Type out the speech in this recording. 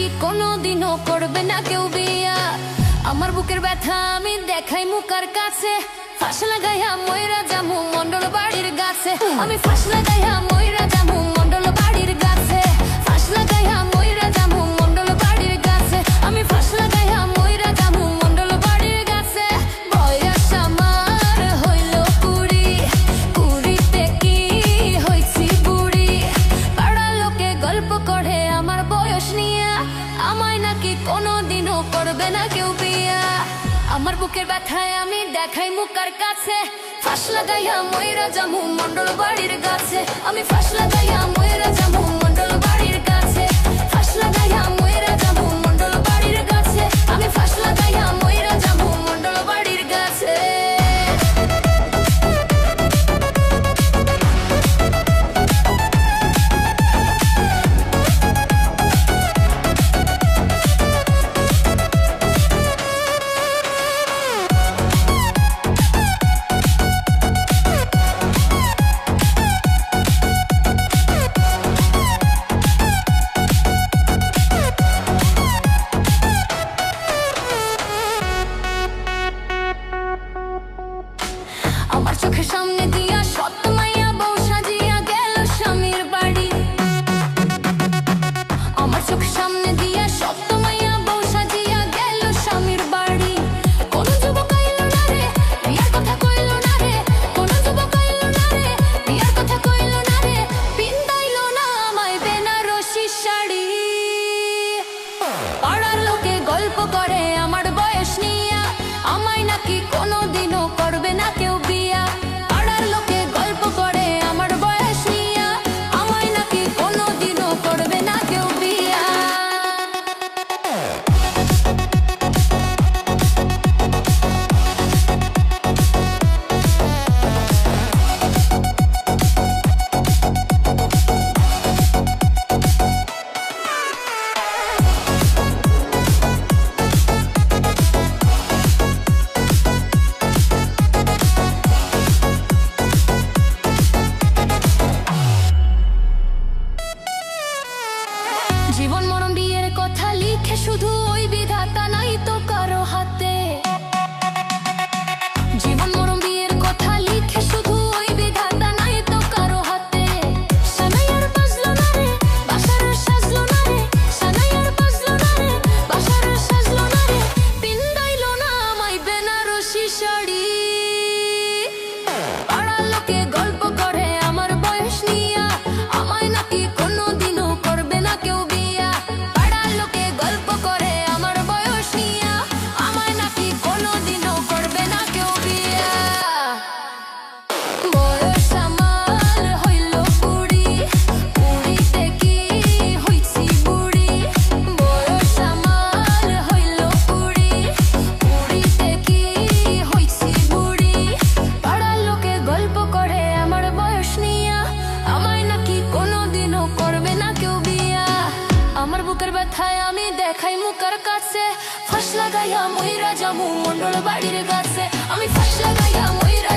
নাকি কোনোদিনও করবে না কেউ বিয়া। আমার বুকের ব্যথা আমি দেখাই মুকার কাছে, ফাঁস লাগাইয়া ময়রা জামু মন্ডল বাড়ির গাছে। আমি ফাঁস লাগাইয়া ময়রা জামু মন্ডল বাড়ির গাছে, ফাঁস লাগাইয়া ময়রা জামু মন্ডল বাড়ির গাছে। আমি ফাঁস লাগাইয়া ময়রা জামু মন্ডল বাড়ির গাছে। বয়স আমার হইল 20, 20তে কি হইছি বুড়ি। পাড়ার লোকে গল্প করে আমার বয়স নিয়া, আমায় নাকি কোনোদিনও করবে না কেউ বিয়া। আমার বুকের ব্যথায় আমি দেখাই মুকার কাছে, ফাঁস লাগাইয়া ময়রা জামু মন্ডল বাড়ির গাছে। আমি ফাঁস লাগাইয়া ময়রা জামু মন্ডল বাড়ির গাছে, ফাঁস লাগাইয়া ময়রা জামু মন্ডল বাড়ির গাছে। আমি ফাঁস লাগাইয়া ময়রা জামু মন্ডল বাড়ির গাছে। আমার চোখের সামনে দিয়া সৎ মাইয়া বউ সাজিয়া গেল স্বামীর বাড়ি। আমার চোখের সামনে দিয়া সৎ মাইয়া বউ সাজিয়া গেল স্বামীর বাড়ি। কোন যুবক আইল না রে, বিয়ার কথা কইল না রে। কোন যুবক আইল না রে, বিয়ার কথা কইল না রে। পিন্দাইল না আমায় বেনারসি শাড়ি। পাড়ার লোকে গল্প করে আমার বয়স নিয়া, আমায় নাকি কোনোদিনও করবে না কেউ বিয়া। পাড়ার লোকে গল্প করে আমার বয়স নিয়া, আমায় নাকি কোনোদিনও করবে না কেউ বিয়া। জীবন মরণ বিয়ের কথা লিখে শুধু ওই বিধাতা, নাই তো কারো হাতে। জীবন মরণ বিয়ের কথা লিখে শুধু ওই বিধাতা, নাই তো কারো হাতে। সানাই আর বাজলো না রে, বাসার আর সাজলো না রে। সানাই আর বাজলো না রে, বাসার আর সাজলো না রে। পিন্দাইলো না আমায় বেনারসি শাড়ি। পাড়ার লোকে গল্প করে আমার বয়স নিয়া, আমায় নাকি কোনোদিনও করবে না কেউ বিয়া। পাড়ার লোকে গল্প করে আমার বয়স নিয়া, আমায় নাকি কোনোদিনও করবে না কেউ বিয়া। বয়স আমার হইল 20, 20তে কি হইছি বুড়ি। বয়স আমার হইল 20, 20তে কি হইছি বুড়ি। পাড়ার লোকে গল্প করে আমার বয়স নিয়া, আমায় নাকি কোনোদিনও করবে না কেউ বিয়া। আমার বুকের ব্যথায় আমি দেখাই মুকার কাছে, ফাঁস লাগাইয়া ময়রা জামু মন্ডল বাড়ির গাছে। আমি ফাঁস লাগাইয়া ময়রা